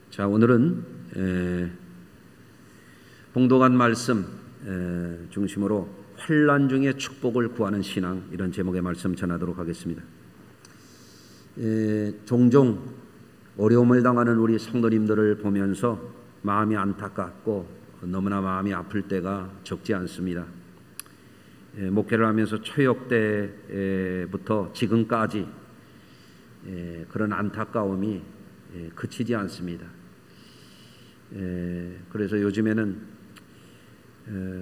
자, 오늘은 봉독한 말씀 중심으로 환난 중에 축복을 구하는 신앙, 이런 제목의 말씀 전하도록 하겠습니다. 종종 어려움을 당하는 우리 성도님들을 보면서 마음이 안타깝고 너무나 마음이 아플 때가 적지 않습니다. 목회를 하면서 초역 때부터 지금까지 그런 안타까움이 그치지 않습니다. 그래서 요즘에는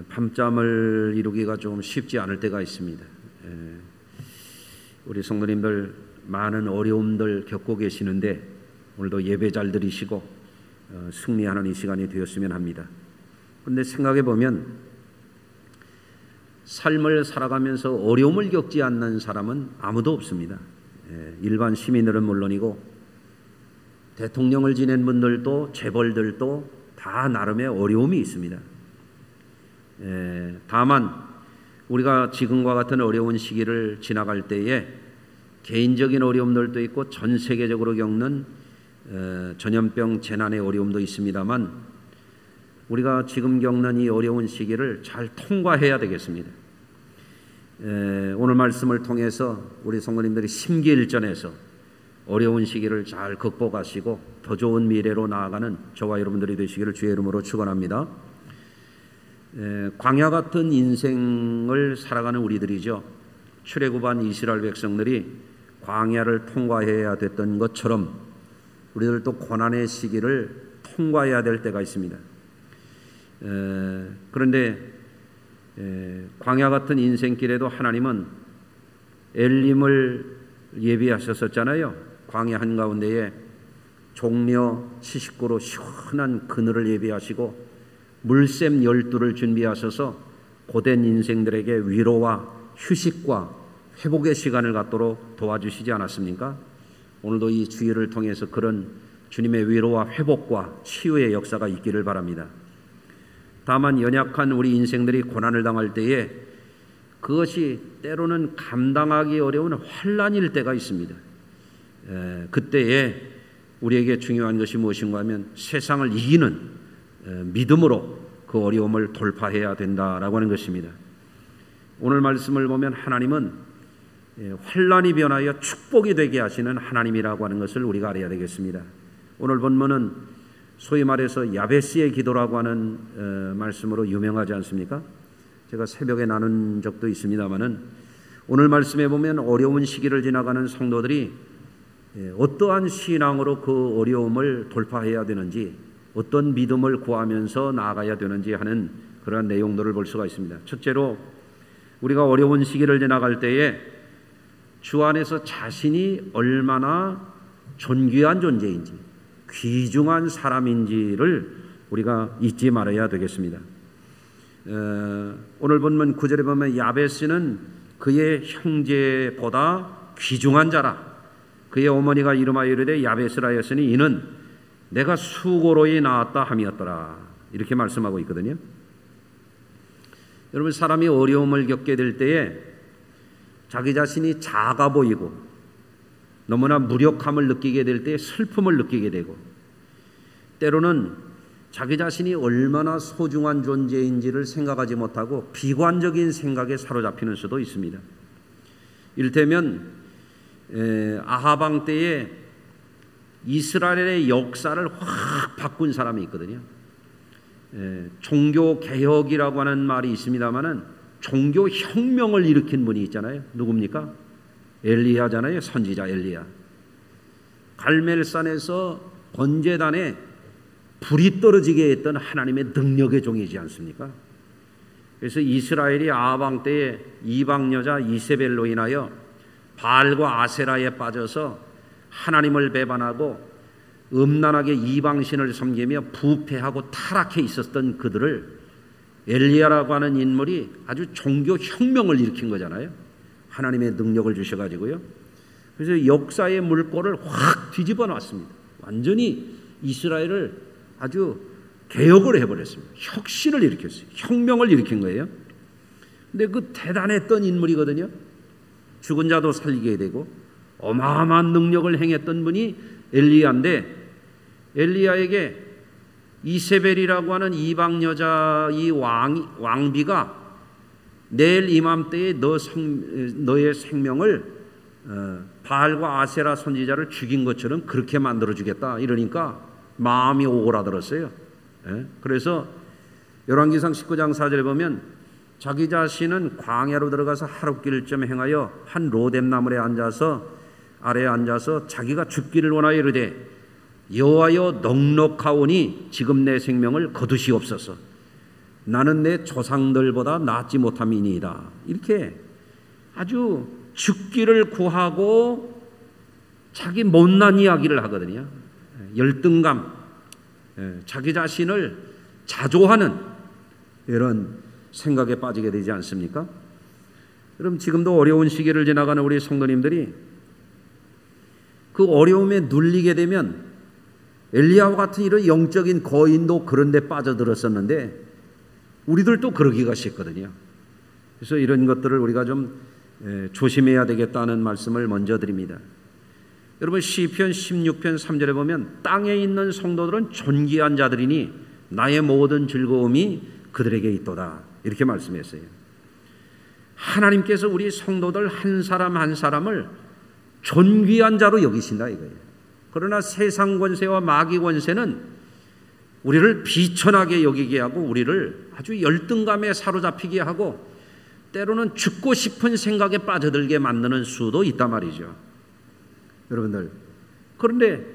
밤잠을 이루기가 좀 쉽지 않을 때가 있습니다. 우리 성도님들 많은 어려움들 겪고 계시는데 오늘도 예배 잘 드리시고 승리하는 이 시간이 되었으면 합니다. 그런데 생각해 보면 삶을 살아가면서 어려움을 겪지 않는 사람은 아무도 없습니다. 일반 시민들은 물론이고 대통령을 지낸 분들도 재벌들도 다 나름의 어려움이 있습니다. 다만 우리가 지금과 같은 어려운 시기를 지나갈 때에 개인적인 어려움들도 있고 전 세계적으로 겪는 전염병 재난의 어려움도 있습니다만 우리가 지금 겪는 이 어려운 시기를 잘 통과해야 되겠습니다. 오늘 말씀을 통해서 우리 성도님들이 심기일전해서 어려운 시기를 잘 극복하시고 더 좋은 미래로 나아가는 저와 여러분들이 되시기를 주의 이름으로 축원합니다. 광야 같은 인생을 살아가는 우리들이죠. 출애굽한 이스라엘 백성들이 광야를 통과해야 됐던 것처럼 우리들도 고난의 시기를 통과해야 될 때가 있습니다. 그런데 광야 같은 인생길에도 하나님은 엘림을 예비하셨었잖아요. 광야 한가운데에 종려 70고로 시원한 그늘을 예비하시고 물샘 12를 준비하셔서 고된 인생들에게 위로와 휴식과 회복의 시간을 갖도록 도와주시지 않았습니까? 오늘도 이 주일을 통해서 그런 주님의 위로와 회복과 치유의 역사가 있기를 바랍니다. 다만 연약한 우리 인생들이 고난을 당할 때에 그것이 때로는 감당하기 어려운 환난일 때가 있습니다. 그때에 우리에게 중요한 것이 무엇인가 하면 세상을 이기는 믿음으로 그 어려움을 돌파해야 된다라고 하는 것입니다. 오늘 말씀을 보면 하나님은 환난이 변하여 축복이 되게 하시는 하나님이라고 하는 것을 우리가 알아야 되겠습니다. 오늘 본문은 소위 말해서 야베스의 기도라고 하는 말씀으로 유명하지 않습니까? 제가 새벽에 나눈 적도 있습니다마는 오늘 말씀에 보면 어려운 시기를 지나가는 성도들이 어떠한 신앙으로 그 어려움을 돌파해야 되는지, 어떤 믿음을 구하면서 나아가야 되는지 하는 그러한 내용들을 볼 수가 있습니다. 첫째로 우리가 어려운 시기를 지나갈 때에 주 안에서 자신이 얼마나 존귀한 존재인지, 귀중한 사람인지를 우리가 잊지 말아야 되겠습니다. 오늘 본문 9절에 보면 야베스는 그의 형제보다 귀중한 자라. 그의 어머니가 이름하여 이르되 야베스라 하였으니 이는 내가 수고로이 낳았다 함이었더라. 이렇게 말씀하고 있거든요. 여러분, 사람이 어려움을 겪게 될 때에 자기 자신이 작아 보이고 너무나 무력함을 느끼게 될 때 슬픔을 느끼게 되고, 때로는 자기 자신이 얼마나 소중한 존재인지를 생각하지 못하고 비관적인 생각에 사로잡히는 수도 있습니다. 이를테면 아합 왕 때에 이스라엘의 역사를 확 바꾼 사람이 있거든요. 종교 개혁이라고 하는 말이 있습니다만은 종교 혁명을 일으킨 분이 있잖아요. 누굽니까? 엘리야잖아요. 선지자 엘리야. 갈멜산에서 번제단에 불이 떨어지게 했던 하나님의 능력의 종이지 않습니까? 그래서 이스라엘이 아합 왕 때에 이방 여자 이세벨로 인하여 바알과 아세라에 빠져서 하나님을 배반하고 음란하게 이방신을 섬기며 부패하고 타락해 있었던 그들을 엘리야라고 하는 인물이 아주 종교 혁명을 일으킨 거잖아요. 하나님의 능력을 주셔가지고요. 그래서 역사의 물꼬를 확 뒤집어 놨습니다. 완전히 이스라엘을 아주 개혁을 해버렸습니다. 혁신을 일으켰어요. 혁명을 일으킨 거예요. 근데 그 대단했던 인물이거든요. 죽은 자도 살리게 되고 어마어마한 능력을 행했던 분이 엘리야인데, 엘리야에게 이세벨이라고 하는 이방 여자 이 왕비가 내일 이맘때에 너의 생명을 바알과 아세라 선지자를 죽인 것처럼 그렇게 만들어주겠다 이러니까 마음이 오그라들었어요. 그래서 열왕기상 19장 4절에 보면 자기 자신은 광야로 들어가서 하룻길을 좀 행하여 한 로뎀 나무에 아래에 앉아서 자기가 죽기를 원하여 이르되 여호와여 넉넉하오니 지금 내 생명을 거두시옵소서. 나는 내 조상들보다 낫지 못함이니이다. 이렇게 아주 죽기를 구하고 자기 못난 이야기를 하거든요. 열등감, 자기 자신을 자조하는 이런 생각에 빠지게 되지 않습니까? 여러분, 지금도 어려운 시기를 지나가는 우리 성도님들이 그 어려움에 눌리게 되면 엘리야와 같은 이런 영적인 거인도 그런 데 빠져들었었는데 우리들도 그러기가 쉽거든요. 그래서 이런 것들을 우리가 좀 조심해야 되겠다는 말씀을 먼저 드립니다. 여러분, 시편 16편 3절에 보면 땅에 있는 성도들은 존귀한 자들이니 나의 모든 즐거움이 그들에게 있도다, 이렇게 말씀했어요. 하나님께서 우리 성도들 한 사람 한 사람을 존귀한 자로 여기신다 이거예요. 그러나 세상 권세와 마귀 권세는 우리를 비천하게 여기게 하고 우리를 아주 열등감에 사로잡히게 하고 때로는 죽고 싶은 생각에 빠져들게 만드는 수도 있단 말이죠. 여러분들, 그런데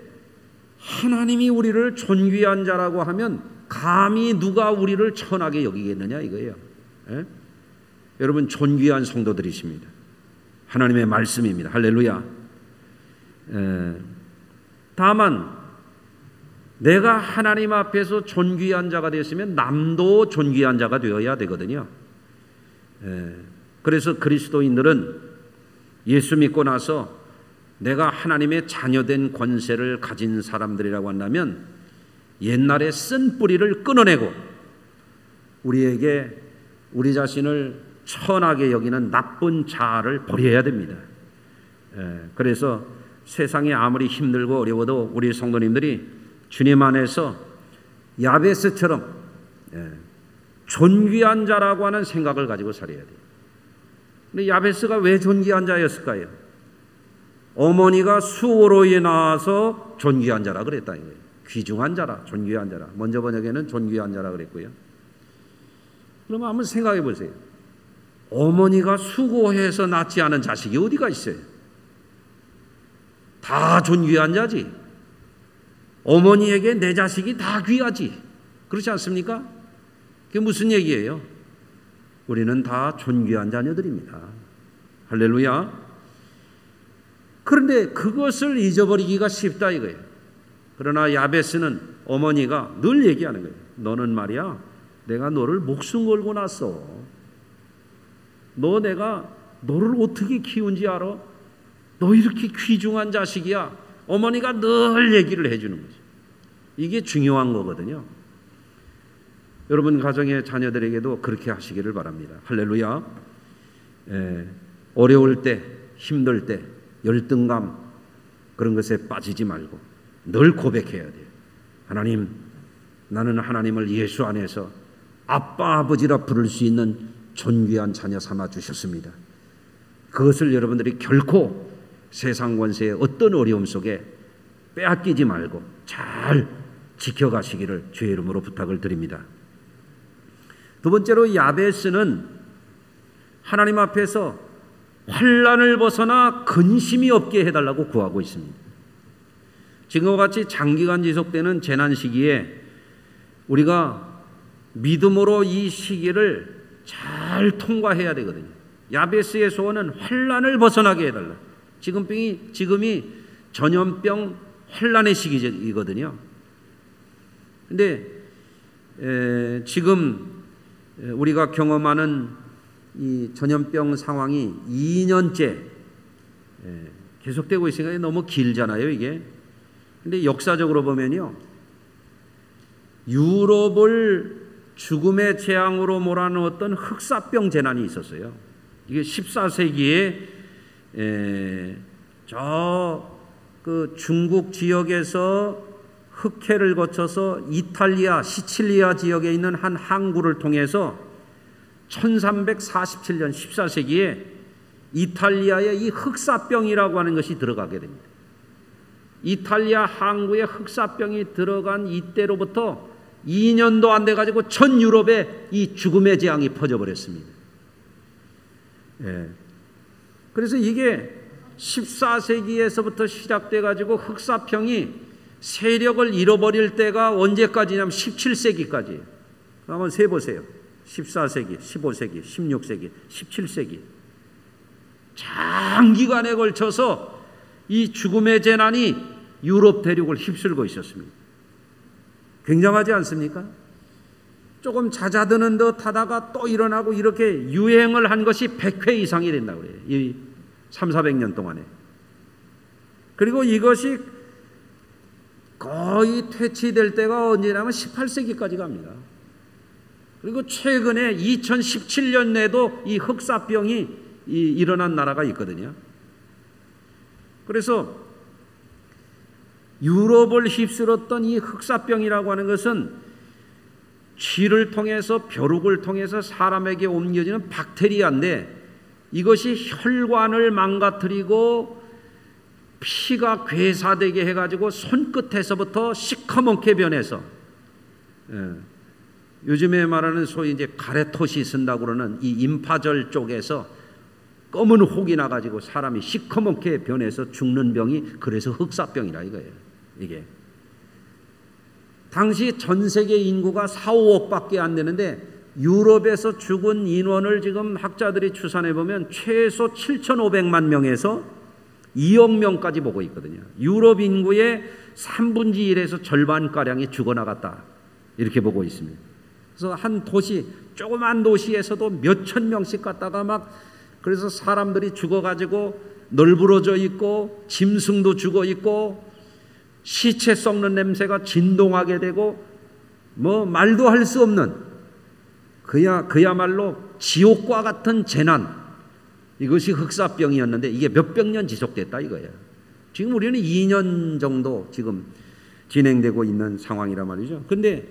하나님이 우리를 존귀한 자라고 하면 감히 누가 우리를 천하게 여기겠느냐 이거예요. 여러분, 존귀한 성도들이십니다. 하나님의 말씀입니다. 할렐루야. 다만 내가 하나님 앞에서 존귀한 자가 됐으면 남도 존귀한 자가 되어야 되거든요. 그래서 그리스도인들은 예수 믿고 나서 내가 하나님의 자녀된 권세를 가진 사람들이라고 한다면 옛날에 쓴 뿌리를 끊어내고 우리에게 우리 자신을 천하게 여기는 나쁜 자아를 버려야 됩니다. 그래서 세상이 아무리 힘들고 어려워도 우리 성도님들이 주님 안에서 야베스처럼 존귀한 자라고 하는 생각을 가지고 살아야 돼요. 근데 야베스가 왜 존귀한 자였을까요? 어머니가 수호로 낳아서 존귀한 자라 그랬다 이거예요. 귀중한 자라, 존귀한 자라. 먼저 번역에는 존귀한 자라 그랬고요. 그러면 한번 생각해 보세요. 어머니가 수고해서 낳지 않은 자식이 어디가 있어요? 다 존귀한 자지. 어머니에게 내 자식이 다 귀하지. 그렇지 않습니까? 그게 무슨 얘기예요? 우리는 다 존귀한 자녀들입니다. 할렐루야. 그런데 그것을 잊어버리기가 쉽다 이거예요. 그러나 야베스는 어머니가 늘 얘기하는 거예요. 너는 말이야, 내가 너를 목숨 걸고 낳았어. 내가 너를 어떻게 키운지 알아? 너 이렇게 귀중한 자식이야. 어머니가 늘 얘기를 해주는 거죠. 이게 중요한 거거든요. 여러분 가정의 자녀들에게도 그렇게 하시기를 바랍니다. 할렐루야. 어려울 때, 힘들 때, 열등감 그런 것에 빠지지 말고 늘 고백해야 돼요. 하나님, 나는 하나님을 예수 안에서 아빠 아버지라 부를 수 있는 존귀한 자녀 삼아 주셨습니다. 그것을 여러분들이 결코 세상 권세의 어떤 어려움 속에 빼앗기지 말고 잘 지켜가시기를 주의 이름으로 부탁을 드립니다. 두 번째로 야베스는 하나님 앞에서 환난을 벗어나 근심이 없게 해달라고 구하고 있습니다. 지금과 같이 장기간 지속되는 재난 시기에 우리가 믿음으로 이 시기를 잘 통과해야 되거든요. 야베스의 소원은 환난을 벗어나게 해달라. 지금이 전염병 환난의 시기이거든요. 근데 지금 우리가 경험하는 이 전염병 상황이 2년째 계속되고 있으니까 너무 길잖아요, 이게. 근데 역사적으로 보면요, 유럽을 죽음의 재앙으로 몰아넣었던 흑사병 재난이 있었어요. 이게 14세기에 그 중국 지역에서 흑해를 거쳐서 이탈리아, 시칠리아 지역에 있는 한 항구를 통해서 1347년 14세기에 이탈리아에 이 흑사병이라고 하는 것이 들어가게 됩니다. 이탈리아 항구에 흑사병이 들어간 이때로부터 2년도 안 돼가지고 전 유럽에 이 죽음의 재앙이 퍼져버렸습니다. 그래서 이게 14세기에서부터 시작돼가지고 흑사병이 세력을 잃어버릴 때가 언제까지냐면 17세기까지. 한번 세보세요. 14세기, 15세기, 16세기, 17세기. 장기간에 걸쳐서 이 죽음의 재난이 유럽 대륙을 휩쓸고 있었습니다. 굉장하지 않습니까? 조금 잦아드는 듯 하다가 또 일어나고 이렇게 유행을 한 것이 100회 이상이 된다고 그래요. 이 300~400년 동안에. 그리고 이것이 거의 퇴치될 때가 언제냐면 18세기까지 갑니다. 그리고 최근에 2017년에도 이 흑사병이 일어난 나라가 있거든요. 그래서 유럽을 휩쓸었던 이 흑사병이라고 하는 것은 쥐를 통해서 벼룩을 통해서 사람에게 옮겨지는 박테리아인데 이것이 혈관을 망가뜨리고 피가 괴사되게 해가지고 손끝에서부터 시커멓게 변해서 요즘에 말하는 소위 이제 가래토시 쓴다고 그러는 이 임파절 쪽에서 검은 혹이 나가지고 사람이 시커멓게 변해서 죽는 병이 그래서 흑사병이라 이거예요. 이게 당시 전 세계 인구가 4, 5억밖에 안 되는데 유럽에서 죽은 인원을 지금 학자들이 추산해 보면 최소 7,500만 명에서 2억 명까지 보고 있거든요. 유럽 인구의 3분의 1에서 절반가량이 죽어나갔다 이렇게 보고 있습니다. 그래서 한 도시, 조그만 도시에서도 몇천 명씩 갔다가 막 그래서 사람들이 죽어가지고 널브러져 있고 짐승도 죽어 있고 시체 썩는 냄새가 진동하게 되고 뭐 말도 할 수 없는 그야말로 지옥과 같은 재난, 이것이 흑사병이었는데 이게 몇백 년 지속됐다 이거예요. 지금 우리는 2년 정도 지금 진행되고 있는 상황이란 말이죠. 그런데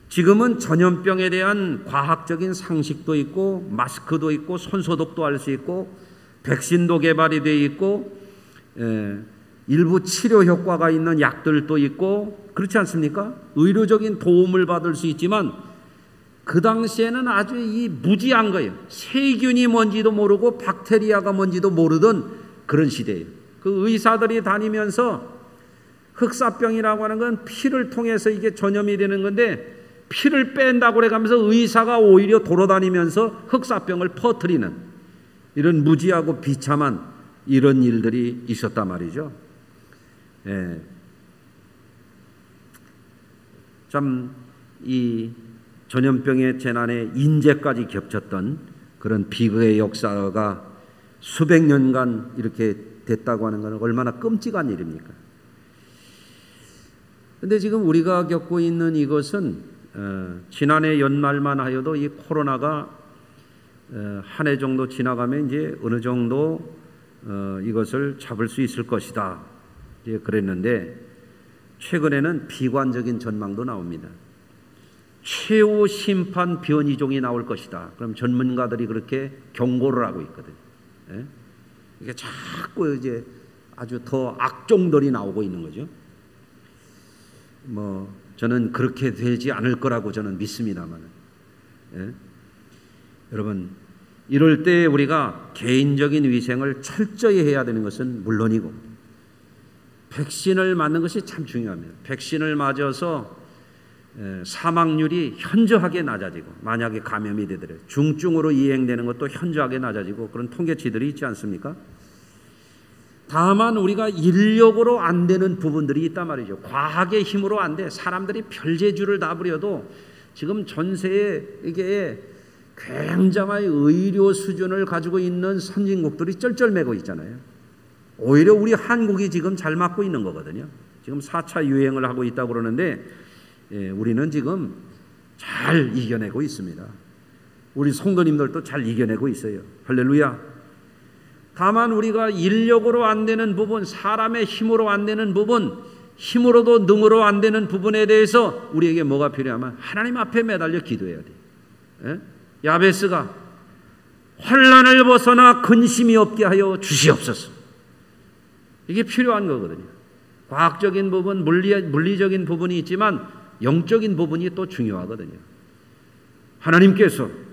지금은 전염병에 대한 과학적인 상식도 있고 마스크도 있고 손소독도 할 수 있고 백신도 개발이 되어 있고 일부 치료 효과가 있는 약들도 있고 그렇지 않습니까? 의료적인 도움을 받을 수 있지만 그 당시에는 아주 이 무지한 거예요. 세균이 뭔지도 모르고 박테리아가 뭔지도 모르던 그런 시대예요. 그 의사들이 다니면서 흑사병이라고 하는 건 피를 통해서 이게 전염이 되는 건데 피를 뺀다고 그래가면서 의사가 오히려 돌아다니면서 흑사병을 퍼뜨리는 이런 무지하고 비참한 이런 일들이 있었단 말이죠. 참 이 전염병의 재난에 인재까지 겹쳤던 그런 비극의 역사가 수백 년간 이렇게 됐다고 하는 것은 얼마나 끔찍한 일입니까? 그런데 지금 우리가 겪고 있는 이것은 지난해 연말만 하여도 이 코로나가 한 해 정도 지나가면 이제 어느 정도 이것을 잡을 수 있을 것이다 이제 그랬는데 최근에는 비관적인 전망도 나옵니다. 최후 심판 변이종이 나올 것이다. 그럼 전문가들이 그렇게 경고를 하고 있거든요. 이게 자꾸 이제 아주 더 악종들이 나오고 있는 거죠. 뭐 저는 그렇게 되지 않을 거라고 저는 믿습니다만, 여러분 이럴 때 우리가 개인적인 위생을 철저히 해야 되는 것은 물론이고 백신을 맞는 것이 참 중요합니다. 백신을 맞아서 사망률이 현저하게 낮아지고 만약에 감염이 되더라도 중증으로 이행되는 것도 현저하게 낮아지고 그런 통계치들이 있지 않습니까? 다만 우리가 인력으로 안 되는 부분들이 있단 말이죠. 과학의 힘으로 안 돼. 사람들이 별재주를 다 부려도 지금 전세에 이게 굉장한 의료 수준을 가지고 있는 선진국들이 쩔쩔매고 있잖아요. 오히려 우리 한국이 지금 잘 맞고 있는 거거든요. 지금 4차 유행을 하고 있다고 그러는데 우리는 지금 잘 이겨내고 있습니다. 우리 성도님들도 잘 이겨내고 있어요. 할렐루야. 다만 우리가 인력으로 안 되는 부분, 사람의 힘으로 안 되는 부분, 힘으로도 능으로 안 되는 부분에 대해서 우리에게 뭐가 필요하면 하나님 앞에 매달려 기도해야 돼요. 야베스가 환난을 벗어나 근심이 없게 하여 주시옵소서. 이게 필요한 거거든요. 과학적인 부분, 물리적인 부분이 있지만 영적인 부분이 또 중요하거든요. 하나님께서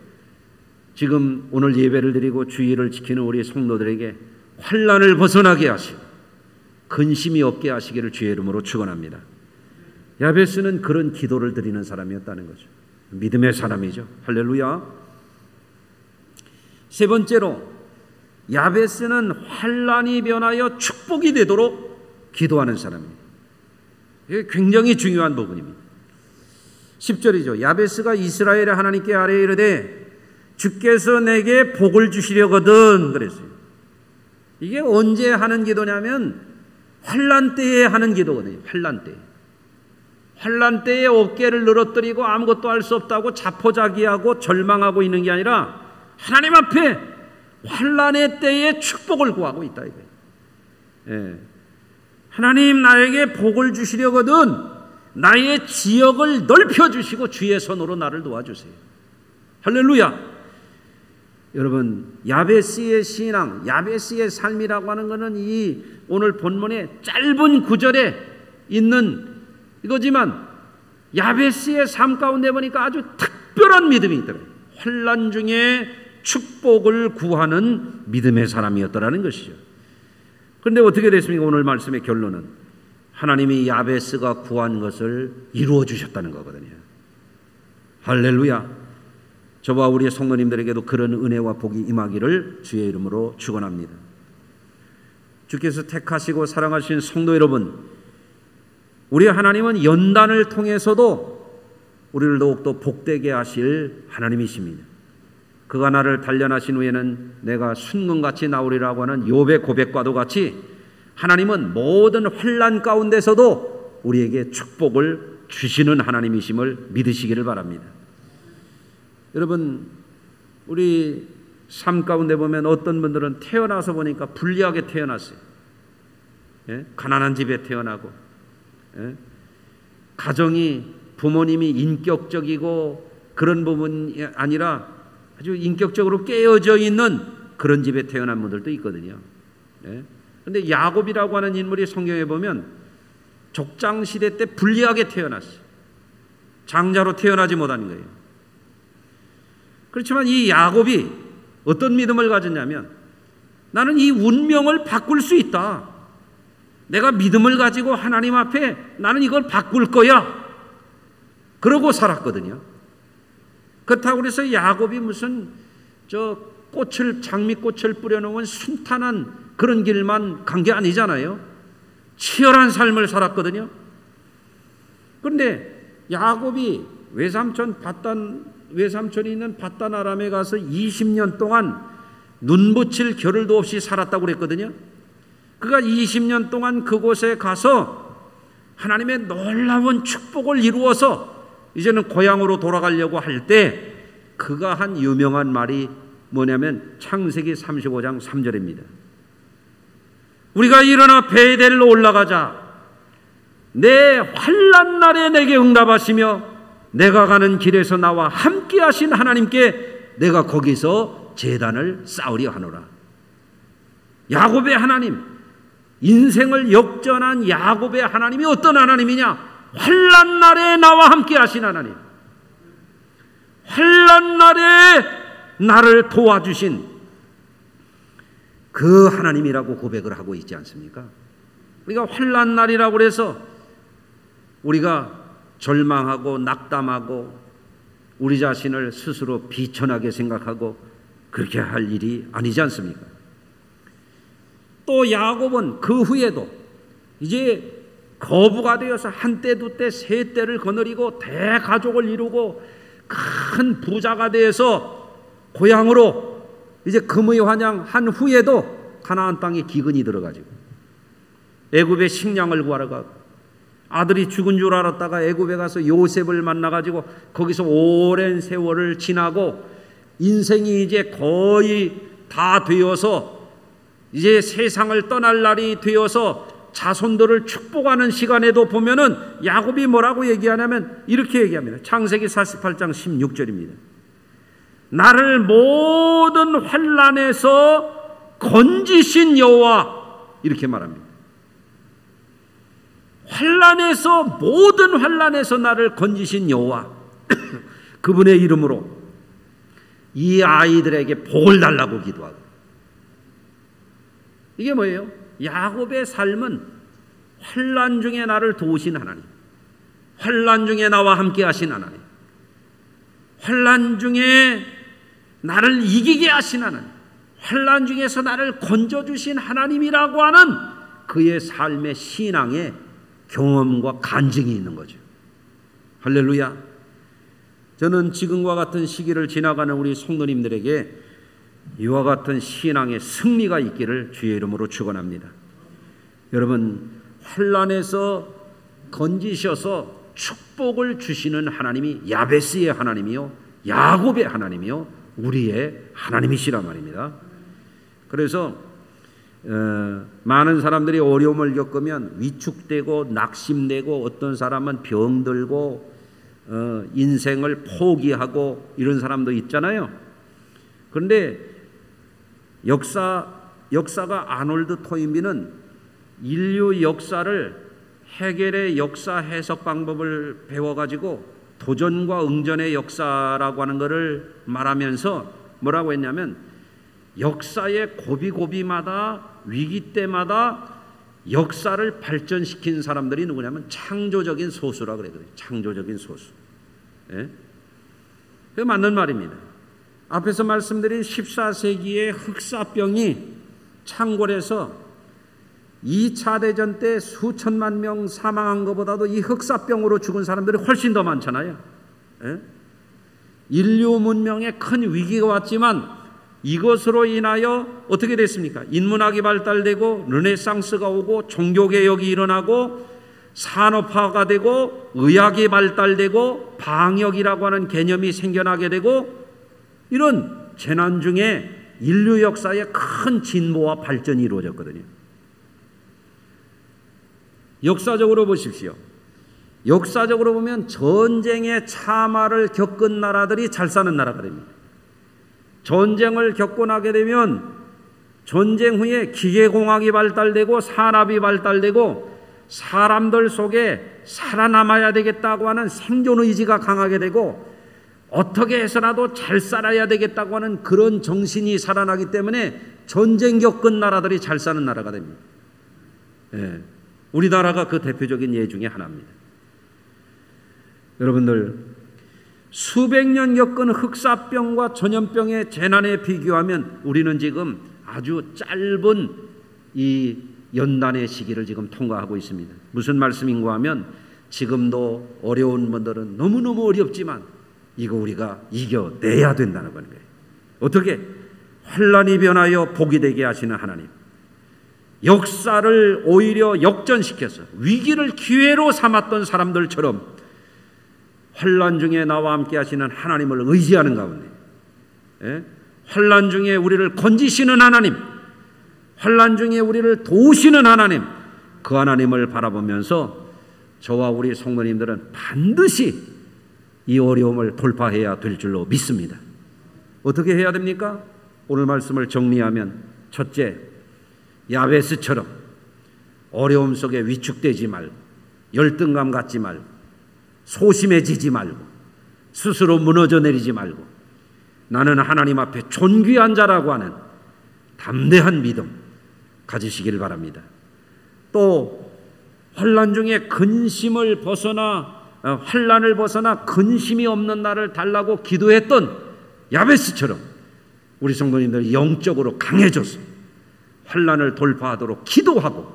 지금 오늘 예배를 드리고 주의를 지키는 우리 성도들에게 환난을 벗어나게 하시고 근심이 없게 하시기를 주의 이름으로 축원합니다. 야베스는 그런 기도를 드리는 사람이었다는 거죠. 믿음의 사람이죠. 할렐루야. 세 번째로 야베스는 환난이 변하여 축복이 되도록 기도하는 사람입니다. 이게 굉장히 중요한 부분입니다. 10절이죠. 야베스가 이스라엘의 하나님께 아뢰어 이르되 주께서 내게 복을 주시려거든 그랬어요. 이게 언제 하는 기도냐면 환난 때에 하는 기도거든요. 환난 때. 환난 때에 어깨를 늘어뜨리고 아무것도 할 수 없다고 자포자기하고 절망하고 있는 게 아니라 하나님 앞에 환난의 때에 축복을 구하고 있다 이거예요. 예. 하나님 나에게 복을 주시려거든 나의 지역을 넓혀주시고 주의 손으로 나를 도와주세요. 할렐루야. 여러분 야베스의 신앙, 야베스의 삶이라고 하는 것은 이 오늘 본문의 짧은 구절에 있는 이거지만 야베스의 삶 가운데 보니까 아주 특별한 믿음이 있더라고요. 환난 중에 축복을 구하는 믿음의 사람이었더라는 것이죠. 그런데 어떻게 됐습니까? 오늘 말씀의 결론은 하나님이 야베스가 구한 것을 이루어 주셨다는 거거든요. 할렐루야. 저와 우리의 성도님들에게도 그런 은혜와 복이 임하기를 주의 이름으로 축원합니다. 주께서 택하시고 사랑하신 성도 여러분, 우리 하나님은 연단을 통해서도 우리를 더욱더 복되게 하실 하나님이십니다. 그가 나를 단련하신 후에는 내가 순금같이 나오리라고 하는 욥의 고백과도 같이 하나님은 모든 환난 가운데서도 우리에게 축복을 주시는 하나님이심을 믿으시기를 바랍니다. 여러분 우리 삶 가운데 보면 어떤 분들은 태어나서 보니까 불리하게 태어났어요. 예? 가난한 집에 태어나고 예? 가정이 부모님이 인격적이고 그런 부분이 아니라 아주 인격적으로 깨어져 있는 그런 집에 태어난 분들도 있거든요. 그런데 야곱이라고 하는 인물이 성경에 보면 족장시대 때 불리하게 태어났어요. 장자로 태어나지 못하는 거예요. 그렇지만 이 야곱이 어떤 믿음을 가졌냐면 나는 이 운명을 바꿀 수 있다. 내가 믿음을 가지고 하나님 앞에 나는 이걸 바꿀 거야. 그러고 살았거든요. 그렇다고 해서 야곱이 무슨 장미꽃을 뿌려놓은 순탄한 그런 길만 간 게 아니잖아요. 치열한 삶을 살았거든요. 그런데 야곱이 외삼촌이 있는 밧단 아람에 가서 20년 동안 눈 붙일 겨를도 없이 살았다고 그랬거든요. 그가 20년 동안 그곳에 가서 하나님의 놀라운 축복을 이루어서 이제는 고향으로 돌아가려고 할 때 그가 한 유명한 말이 뭐냐면 창세기 35장 3절입니다. 우리가 일어나 베델로 올라가자. 내 환난 날에 내게 응답하시며 내가 가는 길에서 나와 함께 하신 하나님께 내가 거기서 제단을 쌓으려 하노라. 야곱의 하나님, 인생을 역전한 야곱의 하나님이 어떤 하나님이냐? 환난 날에 나와 함께 하신 하나님, 환난 날에 나를 도와주신 그 하나님이라고 고백을 하고 있지 않습니까? 우리가 환난 날이라고 해서 우리가 절망하고 낙담하고 우리 자신을 스스로 비천하게 생각하고 그렇게 할 일이 아니지 않습니까? 또 야곱은 그 후에도 이제 거부가 되어서 한때 두때 세때를 거느리고 대가족을 이루고 큰 부자가 되어서 고향으로 이제 금의 환영한 후에도 가나안 땅에 기근이 들어가지고 애굽에 식량을 구하러 가고 아들이 죽은 줄 알았다가 애굽에 가서 요셉을 만나가지고 거기서 오랜 세월을 지나고 인생이 이제 거의 다 되어서 이제 세상을 떠날 날이 되어서 자손들을 축복하는 시간에도 보면은 야곱이 뭐라고 얘기하냐면 이렇게 얘기합니다. 창세기 48장 16절입니다. 나를 모든 환난에서 건지신 여호와, 이렇게 말합니다. 환난에서, 모든 환난에서 나를 건지신 여호와, 그분의 이름으로 이 아이들에게 복을 달라고 기도하고. 이게 뭐예요? 야곱의 삶은 환난 중에 나를 도우신 하나님, 환난 중에 나와 함께 하신 하나님, 환난 중에 나를 이기게 하신 하나님, 환난 중에서 나를 건져주신 하나님이라고 하는 그의 삶의 신앙의 경험과 간증이 있는 거죠. 할렐루야. 저는 지금과 같은 시기를 지나가는 우리 성도님들에게 이와 같은 신앙의 승리가 있기를 주의 이름으로 축원합니다. 여러분, 환난에서 건지셔서 축복을 주시는 하나님이 야베스의 하나님이요, 야곱의 하나님이요, 우리의 하나님이시란 말입니다. 그래서 많은 사람들이 어려움을 겪으면 위축되고 낙심되고, 어떤 사람은 병들고 인생을 포기하고 이런 사람도 있잖아요. 그런데 역사가 아놀드 토인비는 인류 역사를 해겔의 역사 해석 방법을 배워가지고 도전과 응전의 역사라고 하는 것을 말하면서 뭐라고 했냐면, 역사의 고비고비마다, 위기 때마다 역사를 발전시킨 사람들이 누구냐면 창조적인 소수라 그랬거든요. 창조적인 소수. 예? 그게 맞는 말입니다. 앞에서 말씀드린 14세기의 흑사병이 창궐해서 2차 대전 때 수천만 명 사망한 것보다도 이 흑사병으로 죽은 사람들이 훨씬 더 많잖아요. 예? 인류 문명에 큰 위기가 왔지만 이것으로 인하여 어떻게 됐습니까? 인문학이 발달되고 르네상스가 오고 종교개혁이 일어나고 산업화가 되고 의학이 발달되고 방역이라고 하는 개념이 생겨나게 되고, 이런 재난 중에 인류 역사에 큰 진보와 발전이 이루어졌거든요. 역사적으로 보십시오. 역사적으로 보면 전쟁의 참화를 겪은 나라들이 잘 사는 나라가 됩니다. 전쟁을 겪고 나게 되면 전쟁 후에 기계공학이 발달되고 산업이 발달되고 사람들 속에 살아남아야 되겠다고 하는 생존의지가 강하게 되고 어떻게 해서라도 잘 살아야 되겠다고 하는 그런 정신이 살아나기 때문에 전쟁 겪은 나라들이 잘 사는 나라가 됩니다. 예, 우리나라가 그 대표적인 예 중에 하나입니다. 여러분들, 수백 년 겪은 흑사병과 전염병의 재난에 비교하면 우리는 지금 아주 짧은 이 연단의 시기를 지금 통과하고 있습니다. 무슨 말씀인가 하면, 지금도 어려운 분들은 너무너무 어렵지만 이거 우리가 이겨내야 된다는 거예요. 어떻게? 환난이 변하여 복이 되게 하시는 하나님, 역사를 오히려 역전시켜서 위기를 기회로 삼았던 사람들처럼 환난 중에 나와 함께 하시는 하나님을 의지하는 가운데, 환난 중에 우리를 건지시는 하나님, 환난 중에 우리를 도우시는 하나님, 그 하나님을 바라보면서 저와 우리 성도님들은 반드시 이 어려움을 돌파해야 될 줄로 믿습니다. 어떻게 해야 됩니까? 오늘 말씀을 정리하면, 첫째, 야베스처럼 어려움 속에 위축되지 말고 열등감 갖지 말고 소심해지지 말고 스스로 무너져 내리지 말고 나는 하나님 앞에 존귀한 자라고 하는 담대한 믿음 가지시길 바랍니다. 또 환난 중에 근심을 벗어나 환난을 벗어나 근심이 없는 나를 달라고 기도했던 야베스처럼 우리 성도님들 영적으로 강해져서 환난을 돌파하도록 기도하고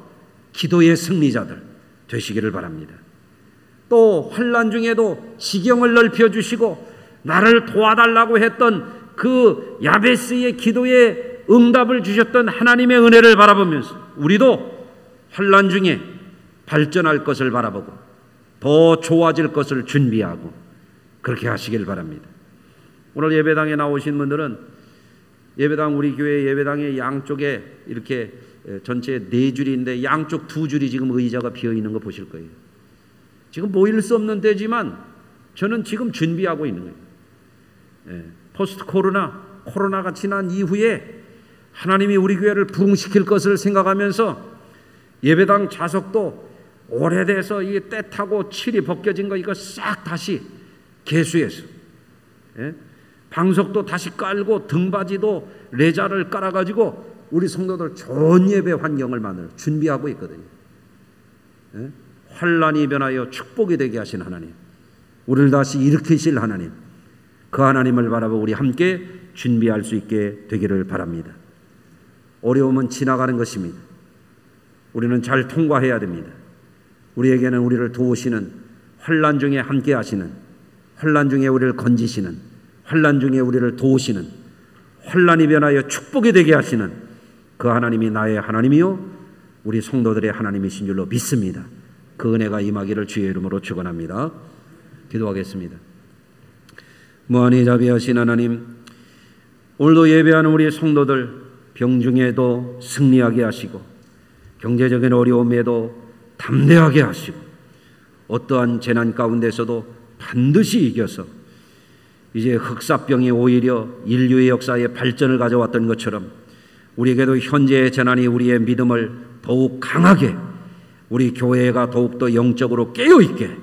기도의 승리자들 되시기를 바랍니다. 또 환난 중에도 지경을 넓혀주시고 나를 도와달라고 했던 그 야베스의 기도에 응답을 주셨던 하나님의 은혜를 바라보면서 우리도 환난 중에 발전할 것을 바라보고 더 좋아질 것을 준비하고 그렇게 하시길 바랍니다. 오늘 예배당에 나오신 분들은 예배당, 우리 교회 예배당의 양쪽에 이렇게 전체 4줄인데 양쪽 2줄이 지금 의자가 비어 있는 거 보실 거예요. 지금 모일 수 없는 때지만 저는 지금 준비하고 있는 거예요. 포스트 코로나가 지난 이후에 하나님이 우리 교회를 부흥시킬 것을 생각하면서 예배당 좌석도 오래돼서 이게 때 타고 칠이 벗겨진 거 이거 싹 다시 개수해서, 방석도 다시 깔고 등받이도 레자를 깔아가지고 우리 성도들 좋은 예배 환경을 만들 준비하고 있거든요. 환난이 변하여 축복이 되게 하신 하나님, 우리를 다시 일으키실 하나님, 그 하나님을 바라보고 우리 함께 준비할 수 있게 되기를 바랍니다. 어려움은 지나가는 것입니다. 우리는 잘 통과해야 됩니다. 우리에게는 우리를 도우시는, 환난 중에 함께 하시는, 환난 중에 우리를 건지시는, 환난 중에 우리를 도우시는, 환난이 변하여 축복이 되게 하시는 그 하나님이 나의 하나님이요 우리 성도들의 하나님이신 줄로 믿습니다. 그 은혜가 임하기를 주의 이름으로 축원합니다. 기도하겠습니다. 무한히 자비하신 하나님, 오늘도 예배하는 우리 성도들 병중에도 승리하게 하시고 경제적인 어려움에도 담대하게 하시고 어떠한 재난 가운데서도 반드시 이겨서 이제 흑사병이 오히려 인류의 역사에 발전을 가져왔던 것처럼 우리에게도 현재의 재난이 우리의 믿음을 더욱 강하게, 우리 교회가 더욱더 영적으로 깨어있게,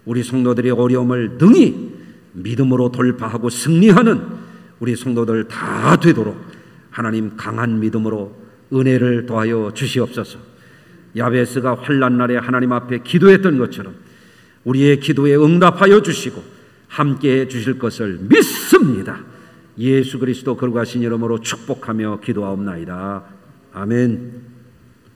우리 성도들이 어려움을 능히 믿음으로 돌파하고 승리하는 우리 성도들 다 되도록 하나님 강한 믿음으로 은혜를 더하여 주시옵소서. 야베스가 환난 날에 하나님 앞에 기도했던 것처럼 우리의 기도에 응답하여 주시고 함께해 주실 것을 믿습니다. 예수 그리스도 거룩하신 이름으로 축복하며 기도하옵나이다. 아멘.